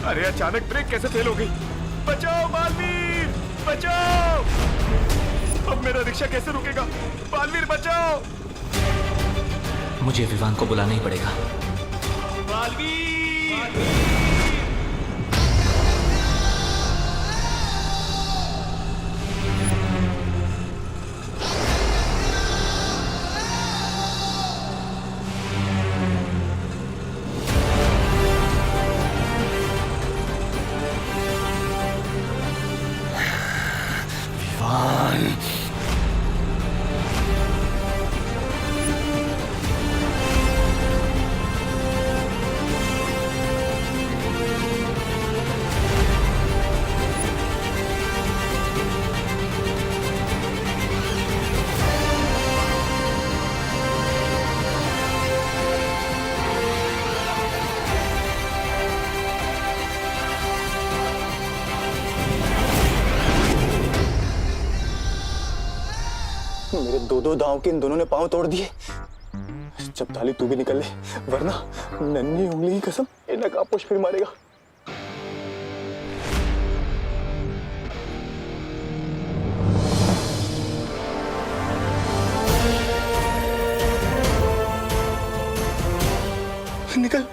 अरे अचानक ब्रेक कैसे फेल हो गई? बचाओ बालवीर, बचाओ! अब मेरा रिक्शा कैसे रुकेगा? बालवीर बचाओ! मुझे विवान को बुलाना ही पड़ेगा। बालवीर! मेरे दो दांव के इन दोनों ने पांव तोड़ दिए। जब ताली तू भी निकल ले, वरना नन्ही उंगली की कसम ये नकाबपोश फिर मारेगा। निकल।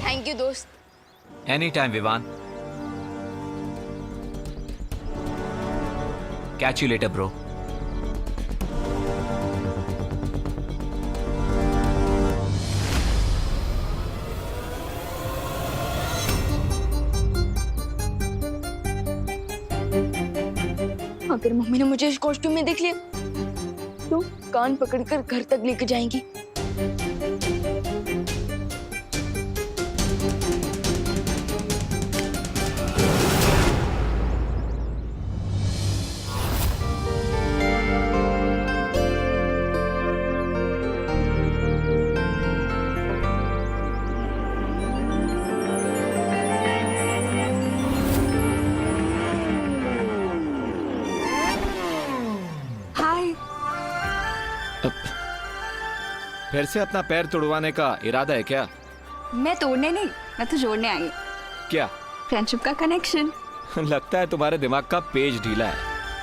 थैंक यू दोस्त। Any time Vivaan. Catch you later bro. अगर मम्मी ने मुझे इस कॉस्ट्यूम में देख लिया तो कान पकड़कर घर तक लेकर जाएंगी। फिर से अपना पैर तुड़वाने का इरादा है क्या? मैं तोड़ने नहीं, मैं तो जोड़ने आई। क्या? फ्रेंडशिप का कनेक्शन। लगता है तुम्हारे दिमाग का पेज ढीला है,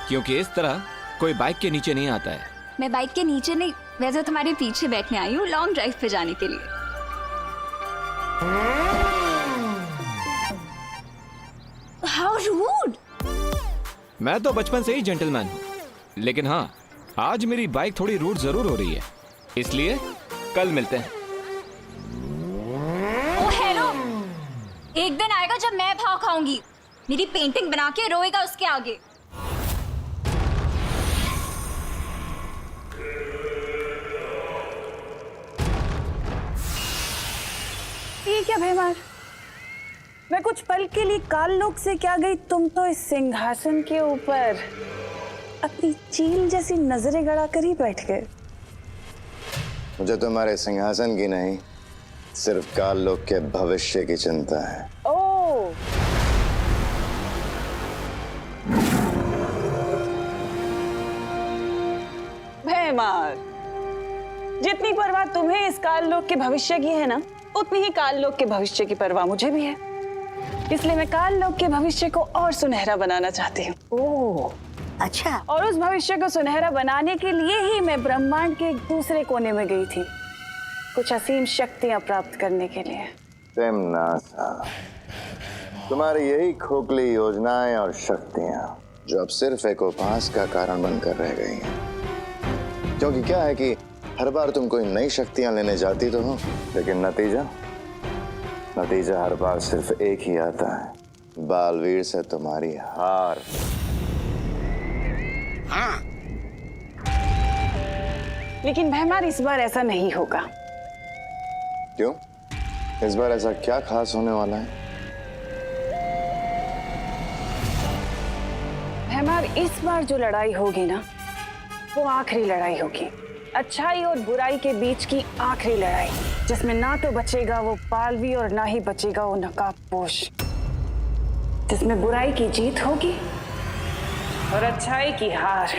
क्योंकि इस तरह कोई बाइक के नीचे नहीं आता है। मैं बाइक के नीचे नहीं, वैसे तुम्हारे पीछे बैठने आई हूँ लॉन्ग ड्राइव पे जाने के लिए। How rude! मैं तो बचपन से ही जेंटलमैन हूँ, लेकिन हाँ, आज मेरी बाइक थोड़ी रूड जरूर हो रही है, इसलिए कल मिलते हैं। ओ हेलो, एक दिन आएगा जब मैं भाव खाऊंगी। मेरी पेंटिंग बना के रोएगा उसके आगे। ये क्या भैमार? मैं कुछ पल के लिए काल लोक से क्या गई, तुम तो इस सिंहासन के ऊपर अपनी चील जैसी नजरें गड़ा कर ही बैठ गए। मुझे तुम्हारे सिंहासन की नहीं, सिर्फ काल लोक के भविष्य की चिंता है। ओ, भैमार, जितनी परवाह तुम्हें इस काल लोक के भविष्य की है ना, उतनी ही काल लोक के भविष्य की परवाह मुझे भी है। इसलिए मैं काल लोक के भविष्य को और सुनहरा बनाना चाहती हूँ। ओह, अच्छा। और उस भविष्य को सुनहरा बनाने के लिए ही मैं ब्रह्मांड के एक दूसरे कोने में गई थी, कुछ असीम शक्तियां प्राप्त करने के लिए। तिमनासा, तुम्हारी यही खोखली योजनाएं और शक्तियां जो अब सिर्फ एक उपहास का कारण बनकर रह गई हैं। क्योंकि क्या है कि हर बार तुम कोई नई शक्तियां लेने जाती तो हो, लेकिन नतीजा हर बार सिर्फ एक ही आता है, बालवीर से तुम्हारी हार। हाँ। लेकिन भैमार, इस बार ऐसा नहीं होगा। क्यों? इस बार ऐसा क्या खास होने वाला है? हैमार, इस बार जो लड़ाई होगी ना, वो आखिरी लड़ाई होगी। अच्छाई और बुराई के बीच की आखिरी लड़ाई, जिसमें ना तो बचेगा वो पालवी और ना ही बचेगा वो नकाबपोश। जिसमें बुराई की जीत होगी और अच्छाई की हार।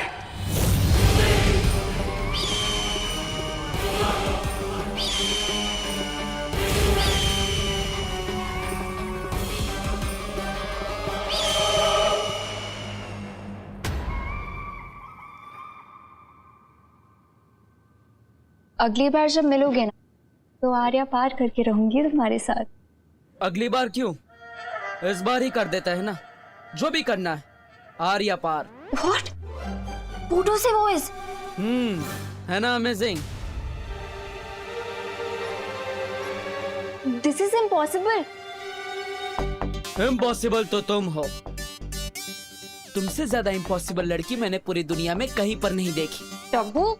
अगली बार जब मिलोगे ना तो आर्या पार करके रहूंगी तुम्हारे साथ। अगली बार क्यों, इस बार ही कर देता है ना, जो भी करना है। आर्या पार। What? Pluto से वॉइस? है ना amazing? This is impossible. Impossible तो तुम हो। तुमसे ज्यादा इम्पॉसिबल लड़की मैंने पूरी दुनिया में कहीं पर नहीं देखी। टब्बू,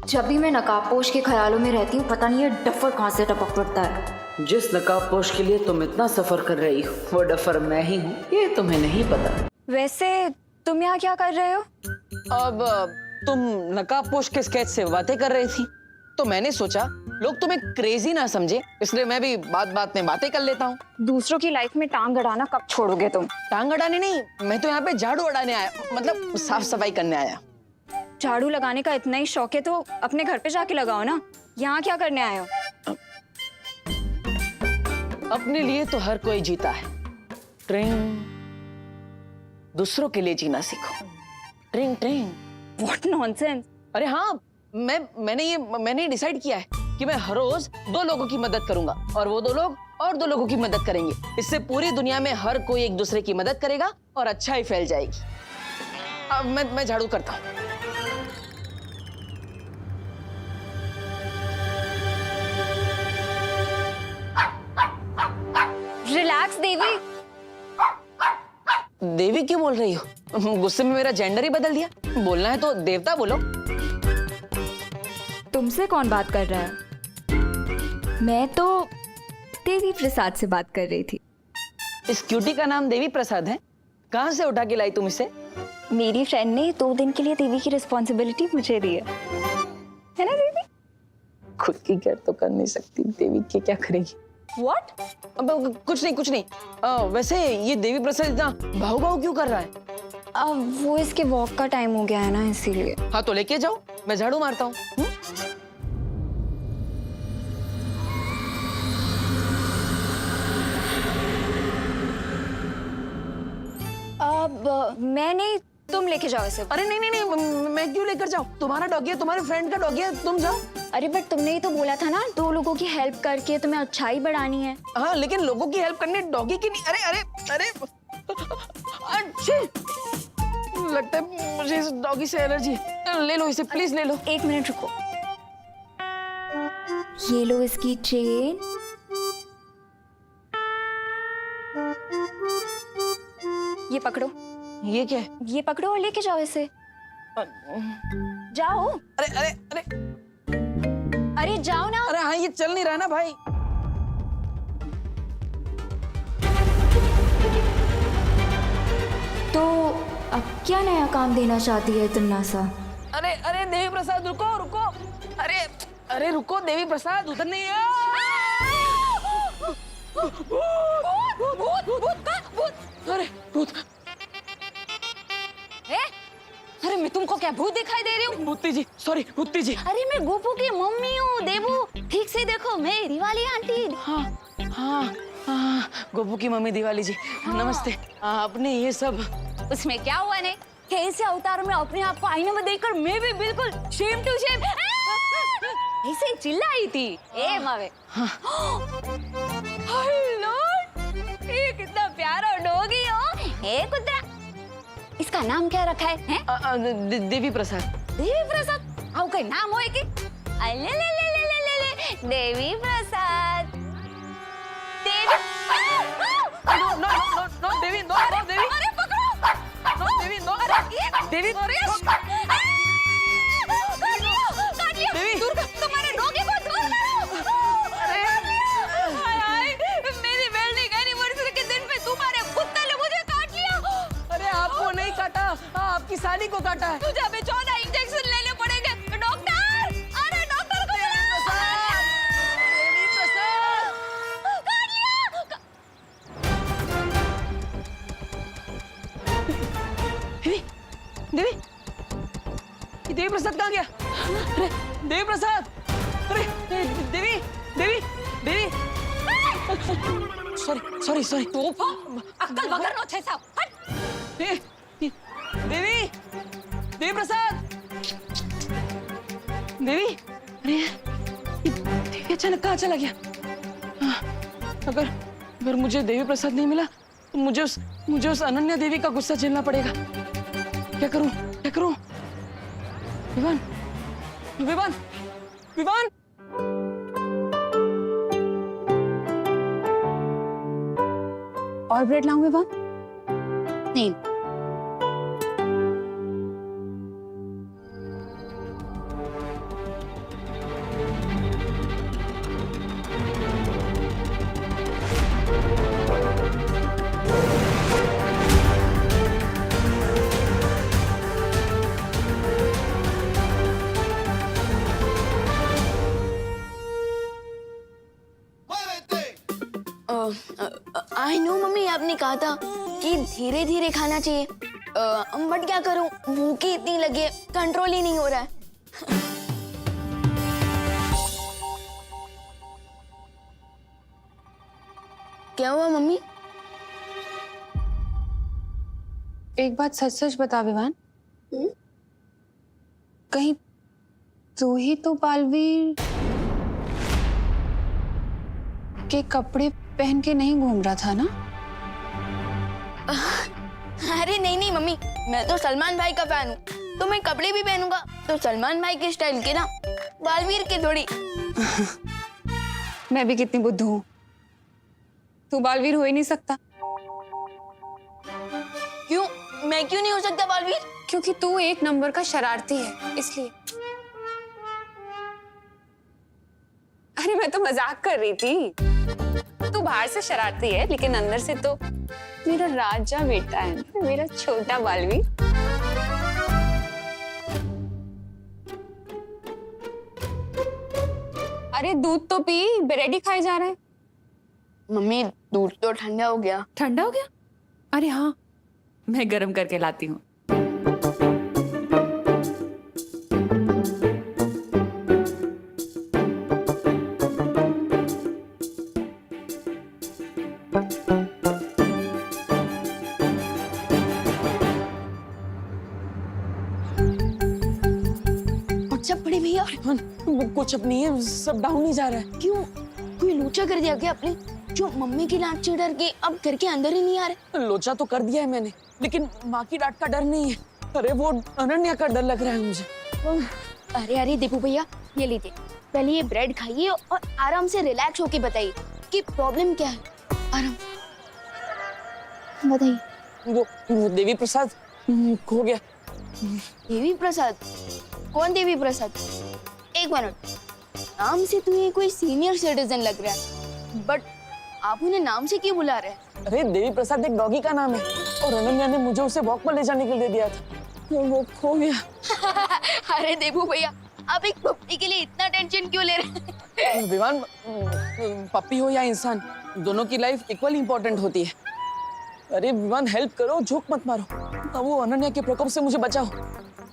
जब भी मैं नकाबपोश के ख्यालों में रहती हूँ, पता नहीं ये डफर कहाँ से टपक पड़ता है। जिस नकाबपोश के लिए तुम इतना सफर कर रही हो, वो डफर मैं ही हूँ, ये तुम्हें नहीं पता। वैसे तुम यहाँ क्या कर रहे हो? अब तुम नकाबपोश के स्केच से बातें कर रही थी, तो मैंने सोचा लोग तुम्हें क्रेजी ना समझे, इसलिए मैं भी बात बात में बातें कर लेता हूँ। दूसरों की लाइफ में टांग अड़ाना कब छोड़ोगे तुम? टांग अड़ाने नहीं, मैं तो यहाँ पे झाड़ू अड़ाने आया, मतलब साफ सफाई करने आया। झाड़ू लगाने का इतना ही शौक है तो अपने घर पे जाके लगाओ ना, यहाँ क्या करने आए हो? अपने लिए तो हर कोई जीता है, ट्रिंग। दूसरों के लिए जीना सीखो, ट्रिंग ट्रिंग। What nonsense! अरे हाँ, मैंने डिसाइड किया है कि मैं हर रोज 2 लोगों की मदद करूंगा और वो 2 लोग और 2 लोगों की मदद करेंगे। इससे पूरी दुनिया में हर कोई एक दूसरे की मदद करेगा और अच्छाई फैल जाएगी। अब मैं झाड़ू करता हूँ। रिलैक्स देवी। देवी क्यों बोल रही हो? गुस्से में मेरा जेंडर ही बदल दिया। बोलना है तो देवता बोलो। तुमसे कौन बात कर रहा है? मैं तो देवी प्रसाद से बात कर रही थी। इस क्यूटी का नाम देवी प्रसाद है? कहाँ से उठा के लाई तुम इसे? मेरी फ्रेंड ने 2 दिन के लिए देवी की रिस्पॉन्सिबिलिटी मुझे दी है ना देवी? खुद की केयर तो कर नहीं सकती, देवी की क्या करेगी? What? अब कुछ नहीं। वैसे ये देवी प्रसाद इतना भाव क्यों कर रहा है? अब वो इसके वॉक का टाइम हो गया है ना, इसीलिए। हाँ तो लेके जाओ, मैं झाड़ू मारता हूँ। अब मैं नहीं, तुम लेके जाओ इसे। अरे नहीं, मैं क्यों लेकर जाऊँ? तुम्हारा डॉगी है, तुम्हारे फ्रेंड का डॉगी है, तुम जाओ। अरे बट तुमने ही तो बोला था ना 2 लोगों की हेल्प करके तुम्हें अच्छाई बढ़ानी है। हाँ लेकिन लोगों की हेल्प करने डॉगी की नहीं। अरे अच्छे लगता है मुझे इस डॉगी से एलर्जी। ले लो इसे, प्लीज ले लो। 1 मिनट रुको। ये लो इसकी चेन। ये पकड़ो। ये क्या है? ये पकड़ो और लेके जाओ इसे। जाओ। अरे जाओ ना। अरे हाँ, ये चल नहीं रहा ना भाई। तो अब क्या नया काम देना चाहती है तुम नासा? अरे देवी प्रसाद रुको। अरे रुको देवी प्रसाद, उधर नहीं है। अरे भूत। अरे मैं तुमको क्या भूत दिखाई दे रही हूँ? भूती जी, सॉरी भूती जी। अरे मैं गोपू की मम्मी हूँ देवू, ठीक से देखो, मेरी वाली आंटी। हाँ, गोपू की मम्मी दिवाली जी। नमस्ते। आपने ये सब उसमें क्या हुआ ने? कैसे अवतार में अपने आप को आईने में देखकर मैं भी बिल्कुल शेम टू शेम ऐसे चिल्लाई थी। ए मावे। हेलो, ये कितना प्यारा डॉगी हो। ए कुत्ता, इसका नाम क्या रखा है? देवी प्रसाद। देवी प्रसाद? आओ कोई नाम होए कि? अले ले देवी प्रसाद। देवी। नो देवी, नो देवी। अरे पकड़ो। नो देवी, नो देवी। काटियो। देवी। दूर कर, तुम्हारे डॉगी को दूर करो। हाय, मेरी वेडिंग एनिवर्सरी के दिन पे तुम्हारे साली को काटा है। तुझे अभी 14 इंजेक्शन लेने पड़ेंगे। डॉक्टर, अरे डॉक्टर को देवी प्रसाद, देवी प्रसाद। काट लिया। देवी, देवी, ये देवी प्रसाद कहाँ गया? अरे देवी प्रसाद, अरे Devi, Devi, Devi. Sorry sorry sorry. अक्कल वगर नो छे साहब। हट। देवी, देवी प्रसाद, देवी, अरे ये देवी अचानक कहाँ चला गया? अगर मुझे देवी प्रसाद नहीं मिला तो मुझे उस अनन्या देवी का गुस्सा झेलना पड़ेगा। क्या करूं, क्या करूं? विवान, विवान, विवान। और ब्रेड लाऊं विवान? नहीं। आई नो मम्मी, आपने कहा था कि धीरे धीरे खाना चाहिए, बट क्या करूं, भूख ही इतनी लगी है, कंट्रोल ही नहीं हो रहा है। क्या हुआ मम्मी? एक बात सच सच बता विवान, कहीं तू ही तो बालवीर के कपड़े पहन के नहीं घूम रहा था ना? अरे नहीं नहीं मम्मी, मैं तो सलमान भाई का फैन हूँ, तो मैं कपड़े भी पहनूंगा तो सलमान भाई के स्टाइल के ना, बालवीर के थोड़ी। मैं भी कितनी बुद्धू हूँ, तू बालवीर हो ही नहीं सकता। क्यों? मैं क्यों नहीं हो सकता बालवीर? क्योंकि तू एक नंबर का शरारती है, इसलिए। अरे मैं तो मजाक कर रही थी, तू बाहर से शरारती है लेकिन अंदर से तो मेरा राजा बेटा है, मेरा छोटा बालवीर। अरे दूध तो पी, ब्रेड ही खाए जा रहा है। मम्मी दूध तो ठंडा हो गया। ठंडा हो गया? अरे हाँ, मैं गर्म करके लाती हूँ। सब बड़े भैया, कुछ अब नहीं है, सब डाउन ही जा रहा है। क्यों? कोई लोचा कर दिया क्या आपने, जो मम्मी की डांट से डर के अब घर के अंदर ही नहीं आ रहे? लोचा तो कर दिया है मैंने, लेकिन माँ की डांट का डर नहीं है। अरे वो अनन्या का डर लग रहा है मुझे। अरे अरे दीपू भैया, ये लीजिए, पहले ये ब्रेड खाइए और आराम से रिलैक्स होके बताइए कि प्रॉब्लम क्या है। आराम बताइए। वो देवी प्रसाद खो गया। देवी प्रसाद? कौन देवी प्रसाद? एक मिनट, नाम से तो ये कोई सीनियर सिटीजन लग रहा है, बट आप उन्हें नाम से क्यों बुला रहे हैं? अरे देवी प्रसाद एक डॉगी का नाम है और अनन्या ने मुझे उसे वॉक पर ले जाने के लिए दिया था, वो खो गया। अरे देवू भैया, आप एक पप्पी के लिए इतना टेंशन क्यों ले रहे हैं? विवान, पप्पी हो या इंसान, दोनों की लाइफ इक्वली इम्पोर्टेंट होती है। अरे विवान हेल्प करो, झोंक मत मारो, अब वो अनन्या के प्रकोप से मुझे बचाओ।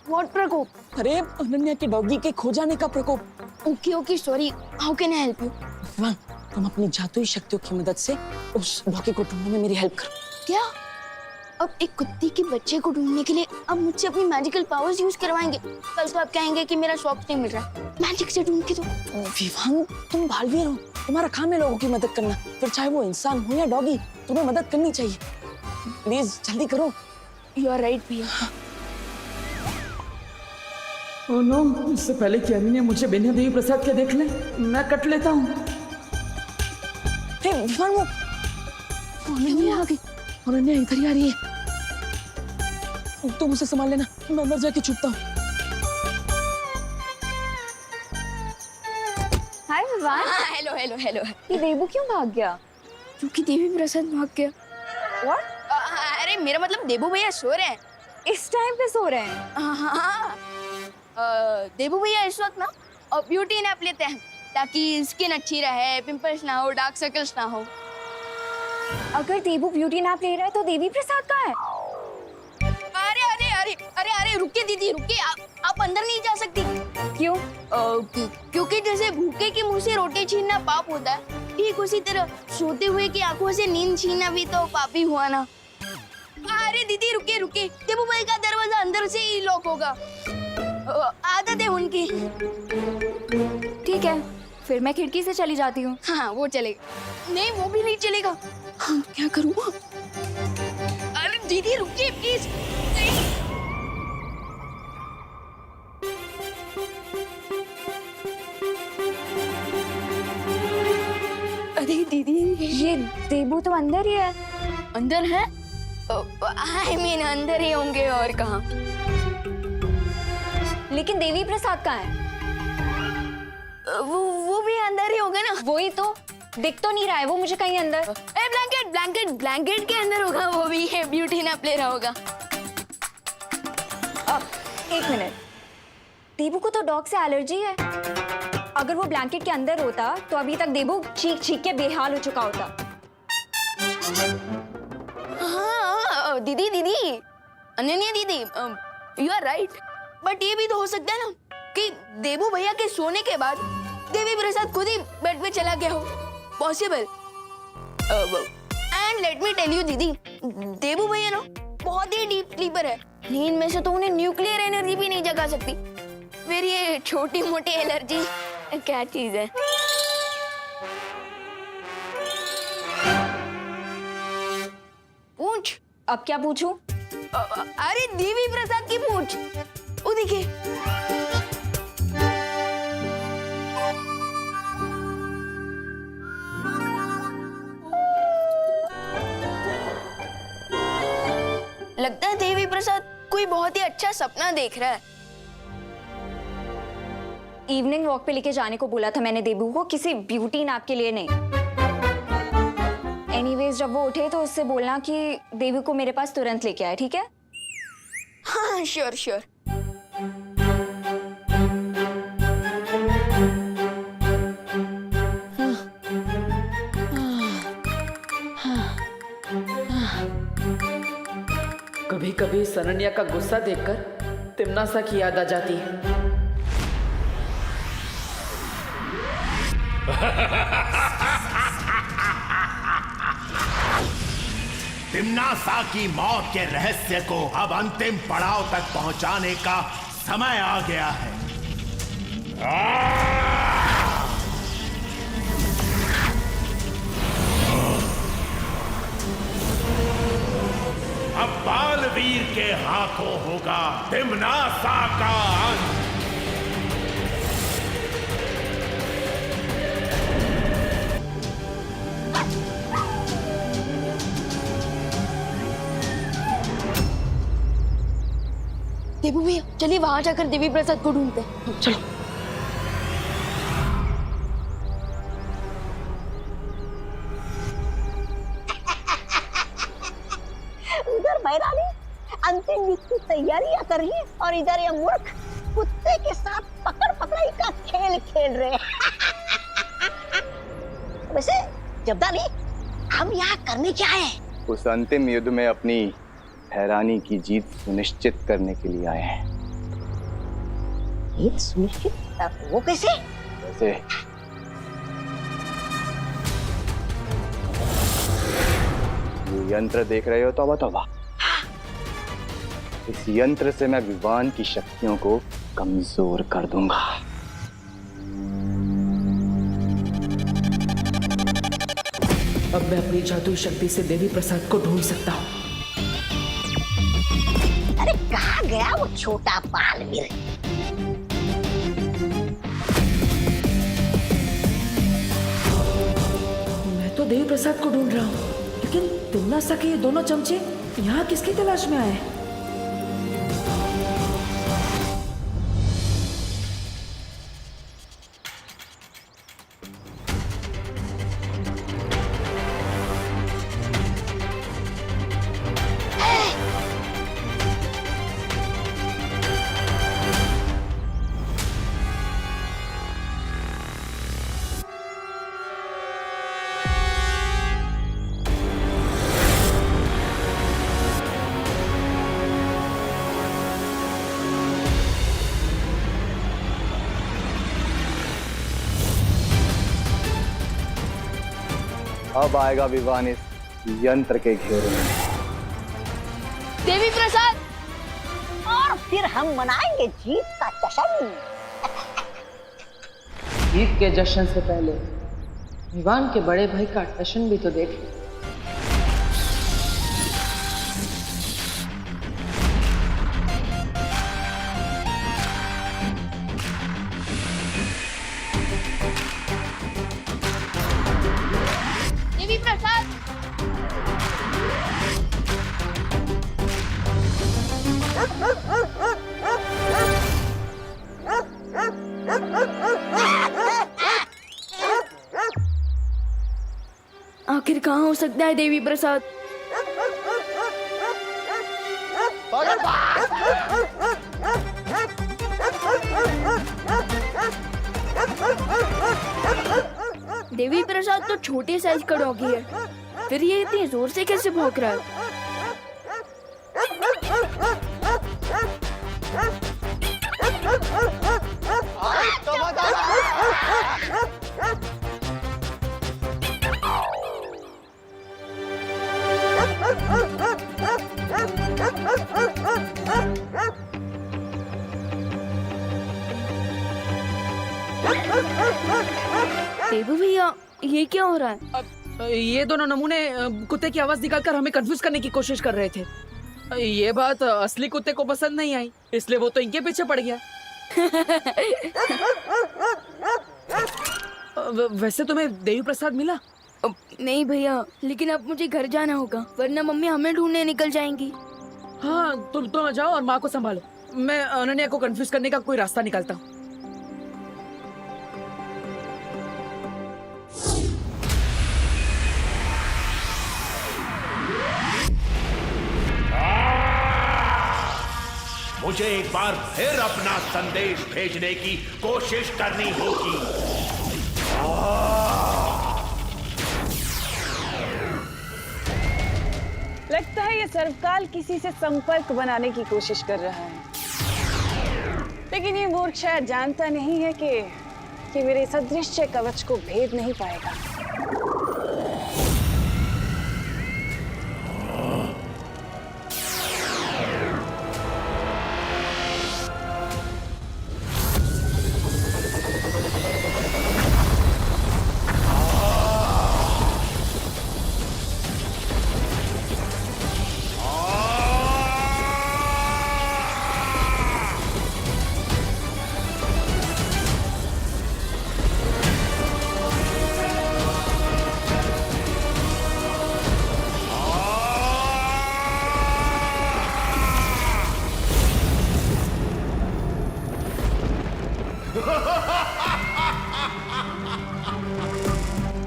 व्हाट प्रकोप? अरे अनन्या के डॉगी के खो जाने का प्रकोप। Okay okay sorry, how can I help you? Vivaan, तुम अपनी जादुई शक्तियों की मदद से उस डॉगी को ढूंढने में मेरी हेल्प करो। क्या? अब एक कुत्ते के बच्चे को ढूंढने के लिए अब मुझसे अपनी मैजिकल पावर्स यूज करवाएंगे? कल तो आप कहेंगे कि मेरा शॉप नहीं मिल रहा, मैजिक से ढूंढ के दो। विवान, तुम बालवीर हो, तुम्हारा काम है लोगों की मदद करना, फिर चाहे वो इंसान हो या डॉगी, तुम्हें मदद करनी चाहिए। प्लीज जल्दी करो। यू आर राइट भैया। ओह नो, इससे पहले कि अनन्या मुझे बिना देवी प्रसाद के देख ले, मैं कट लेता हूँ। विवान, वो अनन्या आ गई, अनन्या इधर ही आ रही है। तुम उसे संभाल लेना, मैं अंदर जाके छुपता हूँ। Hi Vivaan. Hello hello hello. ये देवू क्यों भाग गया? क्योंकि देवी प्रसाद भाग गया। What? अरे मेरा मतलब देवू भैया सो रहे हैं, इस टाइम पे सो रहे हैं? हाँ। देबू भैया इस वक्त ना ब्यूटी नैप लेते हैं ताकि स्किन अच्छी रहे, पिंपल्स ना हो, डार्क सर्कल्स ना हो। अगर देबू ब्यूटी नैप ले रहा है तो देवी प्रसाद कहाँ है? अरे अरे अरे अरे अरे रुकिए दीदी रुकिए, आप अंदर नहीं जा सकती। क्यों? क्योंकि जैसे भूखे के मुंह से रोटी छीनना पाप होता है, ठीक उसी तरह सोते हुए की आंखों से नींद छीनना भी तो पाप ही हुआ ना। अरे दीदी रुकिए रुकिए, देबू भाई का दरवाजा अंदर से ही लॉक होगा, आदत है उनकी। ठीक है, फिर मैं खिड़की से चली जाती हूँ। हाँ वो चलेगा। नहीं वो भी नहीं चलेगा। हाँ, क्या करूँ? अरे दीदी रुकिए प्लीज। अरे दीदी ये देबू तो अंदर ही है। अंदर है? आई मीन अंदर ही होंगे और कहाँ। लेकिन देवी प्रसाद कहाँ है? वो भी अंदर ही होगा ना। वही तो, दिख तो नहीं रहा है वो मुझे कहीं अंदर। ब्लैंकेट ब्लैंकेट ब्लैंकेट के अंदर होगा, वो भी है ब्यूटी नैप ले रहा होगा। एक मिनट, देबू को तो डॉग से एलर्जी है। अगर वो ब्लैंकेट के अंदर होता तो अभी तक देबू चीख चीख के बेहाल हो चुका होता। हाँ दीदी दीदी, अनन्या दीदी, यू आर राइट। बट ये भी तो हो सकता है ना कि देबू भैया के सोने के बाद देवी प्रसाद खुद ही बेड पे चला गया हो। Possible. And let me tell you didi, Debu भैया ना बहुत ही डीप स्लीपर है। नींद में से तो उन्हें न्यूक्लियर एनर्जी भी नहीं जगा सकती। फिर ये छोटी मोटी एलर्जी क्या चीज है? पूछ। अब क्या पूछूं? अरे देवी प्रसाद की पूछ। वो देखिए। लगता है देवी प्रसाद कोई बहुत ही अच्छा सपना देख रहा है। इवनिंग वॉक पे लेके जाने को बोला था मैंने देबू को, किसी ब्यूटी नैप के लिए नहीं। एनीवेज जब वो उठे तो उससे बोलना कि देवी को मेरे पास तुरंत लेके आए, ठीक है? हाँ श्योर श्योर। कभी कभी सनन्या का गुस्सा देखकर तिम्नासा की याद आ जाती है। तिम्नासा की मौत के रहस्य को अब अंतिम पड़ाव तक पहुंचाने का समय आ गया है। अब बालवीर के हाथों होगा तिम्नासा का अंत। देबू भैया चलिए वहां जाकर देवी प्रसाद को ढूंढते हैं। चलो। उधर मैदानी अंतिम युद्ध की तैयारियां कर रही है और इधर ये मूर्ख कुत्ते के साथ पकड़ पकड़ाई का खेल खेल रहे हैं। वैसे जब्दानी, हम यहाँ करने क्या आए? उस अंतिम युद्ध में अपनी हैरानी की जीत सुनिश्चित करने के लिए आए हैं। जीत सुनिश्चित? वो कैसे? वैसे ये यंत्र देख रहे हो तौबा तौबा, इस यंत्र से मैं विवान की शक्तियों को कमजोर कर दूंगा। अब मैं अपनी जादुई शक्ति से देवी प्रसाद को ढूंढ सकता हूँ। अरे कहाँ गया वो छोटा बालवीर? मैं तो देवी प्रसाद को ढूंढ रहा हूँ, लेकिन तिम्नासा के ये दोनों चमचे यहाँ किसकी तलाश में आए? अब आएगा विवान इस यंत्र के घेरे में। देवी प्रसाद, और फिर हम मनाएंगे जीत का जश्न। जीत के जश्न से पहले विवान के बड़े भाई का जश्न भी तो देख लो। देवी प्रसाद, आखिर कहाँ हो सकता है देवी प्रसाद? देवी प्रसाद तो छोटे साइज का डॉगी है, फिर ये इतनी जोर से कैसे भौंक रहा है? देवू भैया, ये क्या हो रहा है? ये दोनों नमूने कुत्ते की आवाज निकालकर हमें कंफ्यूज करने की कोशिश कर रहे थे। ये बात असली कुत्ते को पसंद नहीं आई, इसलिए वो तो इनके पीछे पड़ गया। वैसे तुम्हें देवी प्रसाद मिला? नहीं भैया, लेकिन अब मुझे घर जाना होगा, वरना मम्मी हमें ढूंढने निकल जाएंगी। हाँ, तुम जाओ और माँ को संभालो। मैं अनन्या को कंफ्यूज करने का कोई रास्ता निकालता हूँ। मुझे एक बार फिर अपना संदेश भेजने की कोशिश करनी होगी। लगता है ये सर्वकाल किसी से संपर्क बनाने की कोशिश कर रहा है, लेकिन ये मूर्ख शायद जानता नहीं है कि मेरे इस अदृश्य कवच को भेद नहीं पाएगा।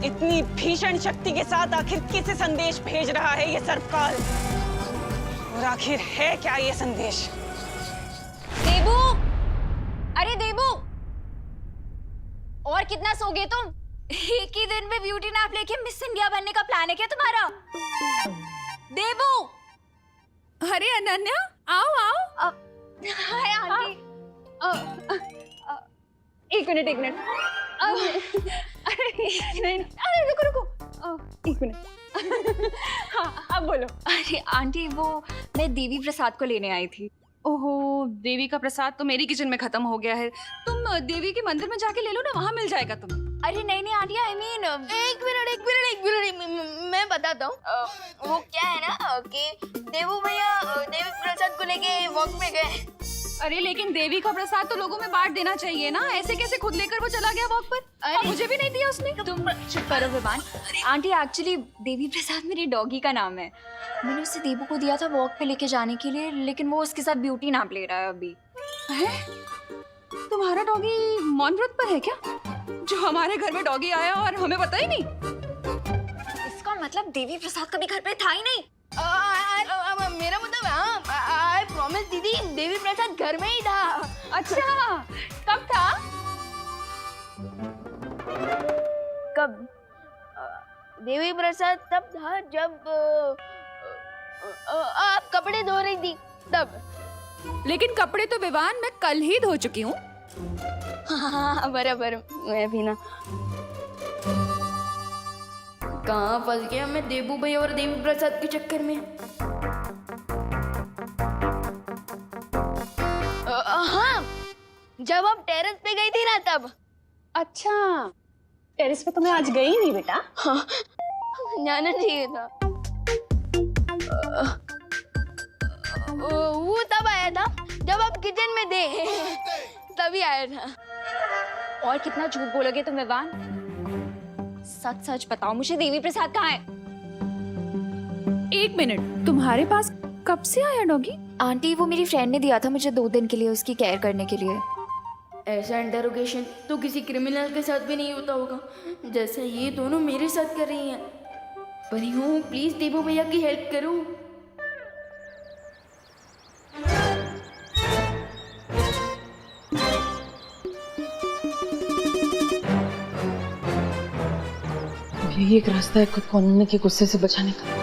इतनी भीषण शक्ति के साथ आखिर किसे संदेश भेज रहा है ये सर्वकाल? और आखिर है क्या ये संदेश? देबू, अरे देबू, और कितना सोगे तुम? एक ही दिन में ब्यूटी नैप लेके मिस इंडिया बनने का प्लान है क्या तुम्हारा? देबू, अरे अनन्या, आओ आओ। Hi aunty. एक मिनट नहीं, अरे रुको एक मिनट। हाँ, अब बोलो। अरे आंटी, वो मैं देवी प्रसाद को लेने आई थी। ओहो, देवी का प्रसाद तो मेरी किचन में खत्म हो गया है। तुम देवी के मंदिर में जाके ले लो ना, वहाँ मिल जाएगा तुम्हें। अरे नहीं आंटी, आई मीन एक मिनट, मैं बताता हूँ। वो क्या है ना कि देवू भैया देवी प्रसाद को लेके वॉक में गए। अरे लेकिन देवी का प्रसाद तो लोगों में बांट देना चाहिए ना, ऐसे कैसे खुद लेकर वो चला गया वॉक पर? अरे मुझे भी नहीं दिया उसने। तुम चुप करो विवान। आंटी, एक्चुअली देवी प्रसाद मेरी डॉगी का नाम है। मैंने उसे देवू को दिया था वॉक पे लेके जाने के लिए, लेकिन वो उसके साथ ब्यूटी नैप ले रहा है अभी। है? तुम्हारा डॉगी मौन व्रत पर है क्या? जो हमारे घर में डॉगी आया और हमें पता ही नहीं। इसका मतलब देवी प्रसाद कभी घर पे था ही नहीं। मेरा मतलब आई प्रॉमिस दीदी, देवी प्रसाद घर में ही था। अच्छा, कब था? कब? देवी प्रसाद तब था जब आप कपड़े धो रही थी, तब। लेकिन कपड़े तो विवान मैं कल ही धो चुकी हूँ। हाँ बराबर, मैं भी ना। कहाँ फंस गया मैं देबू भाई और देवी प्रसाद के चक्कर में। हाँ, जब आप टेरेस पे गई थी ना तब। अच्छा, टेरेस पे तो मैं आज गई नहीं बेटा। हाँ, जाना चाहिए था। वो तब आया था जब आप किचन में थे, तभी आया था। और कितना झूठ बोलोगे तुम विवान? सच सच बताओ मुझे, देवी प्रसाद कहाँ है? 1 मिनट, तुम्हारे पास कब से आया डॉगी? आंटी वो मेरी फ्रेंड ने दिया था मुझे 2 दिन के लिए उसकी केयर करने के लिए। ऐसा इंटरोगेशन तो किसी क्रिमिनल के साथ भी नहीं होता होगा जैसा ये दोनों मेरे साथ कर रही हैं। परी हूँ, प्लीज देबू भैया की हेल्प करो। यही एक रास्ता है खुद को अनन्या के गुस्से से बचाने का।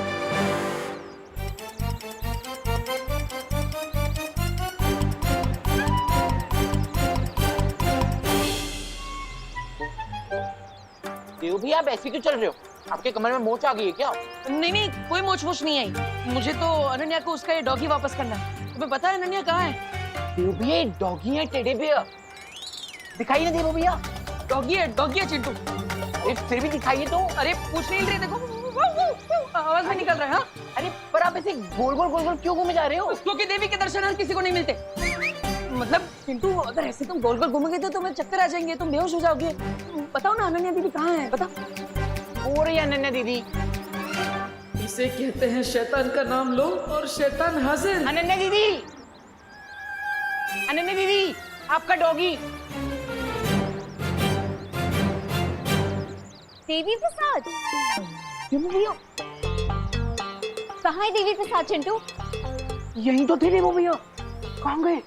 देव भैया आप ऐसे क्यों चल रहे हो? आपके कमर में मोच आ गई है क्या? नहीं नहीं, कोई मोच मोच नहीं आई। मुझे तो अनन्या को उसका ये डॉगी वापस करना है। तुम्हें पता है अनन्या कहाँ है? देव भैया ये डॉगी है टेडी बियर। दिखाई ना देव भैया। डॉगी है चिंटू। अरे फिर भी दिखाइए तो। अरे पूछ नहीं रहे, देखो आवाज में निकल रहा है। हाँ? अरे पर आप ऐसे गोल गोल क्यों घूमे जा रहे हो? क्योंकि देवी के दर्शन हर किसी को नहीं मिलते। मतलब चिंटू, अगर ऐसे तुम गोल गोल घूमोगे तो तुम्हें चक्कर आ जाएंगे, तुम बेहोश हो जाओगे। बताओ ना अनन्या दीदी कहाँ है, बता। हो रही है अनन्या दीदी। इसे कहते हैं शैतान का नाम लो और शैतान हाजिर। अनन्या दीदी, अनन्या दीदी, आपका डॉगी। देवी प्रसाद कहाँ है देवी प्रसाद? चिंटू यहीं तो थे देव भैया, कहाँ गए?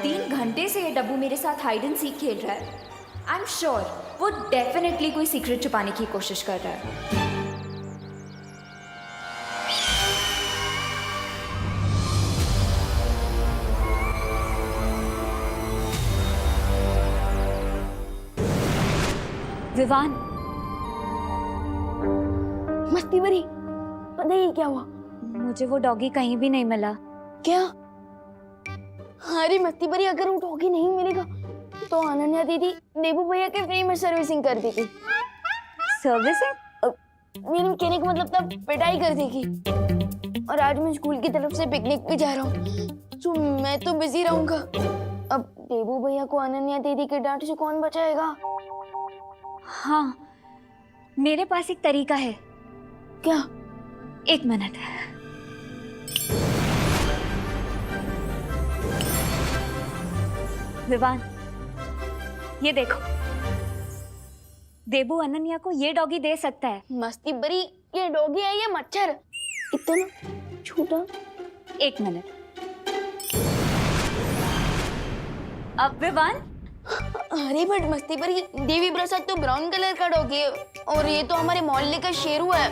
3 घंटे से ये डब्बू मेरे साथ हाइड एंड सीक खेल रहा है। आई एम श्योर वो डेफिनेटली कोई सीक्रेट छुपाने की कोशिश कर रहा है। विवान, मस्ती भरी, पता ही क्या हुआ? मुझे वो डॉगी कहीं भी नहीं मिला। क्या? अरे मस्ती भरी, अगर वो डॉगी नहीं मिलेगा तो अनन्या दीदी देबू भैया के फ्री में सर्विसिंग कर देगी। सर्विसिंग? मेरे कहने का मतलब तब पिटाई कर देगी। और आज मैं स्कूल की तरफ से पिकनिक पे जा रहा हूँ, तो मैं तो बिजी रहूंगा। अब देबू भैया को अनन्या दीदी के डांट से कौन बचाएगा? हाँ, मेरे पास एक तरीका है। क्या? 1 मिनट। विवान, ये देखो, देबू अनन्या को ये डॉगी दे सकता है। मस्ती भरी, ये डॉगी है ये मच्छर? इतना छोटा। 1 मिनट। अब विवान। अरे बट मस्ती भरी, देवी प्रसाद तो ब्राउन कलर का डॉगी है और ये तो हमारे मोहल्ले का शेरू है।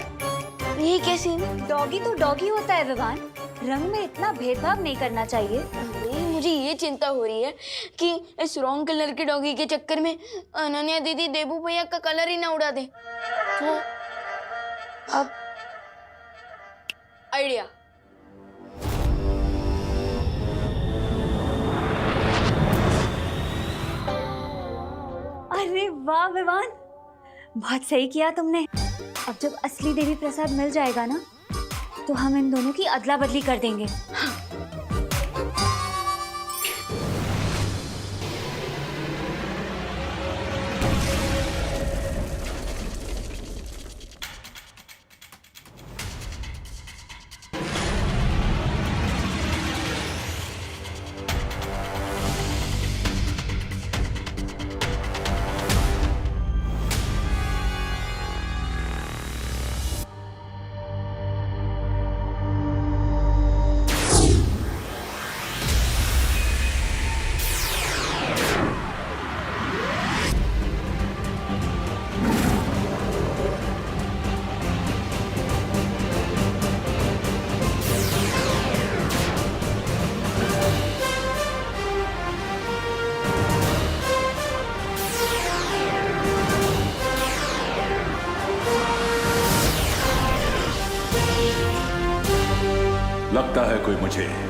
ये कैसे? डॉगी तो डॉगी होता है विवान, रंग में इतना भेदभाव नहीं करना चाहिए। अरे मुझे ये चिंता हो रही है कि इस रॉन्ग कलर के डॉगी के चक्कर में अनन्या दीदी देबू भैया का कलर ही ना उड़ा दे। तो अब आइडिया। अरे वाह विवान, बहुत सही किया तुमने। अब जब असली देवी प्रसाद मिल जाएगा ना, तो हम इन दोनों की अदला बदली कर देंगे। लगता है कोई मुझे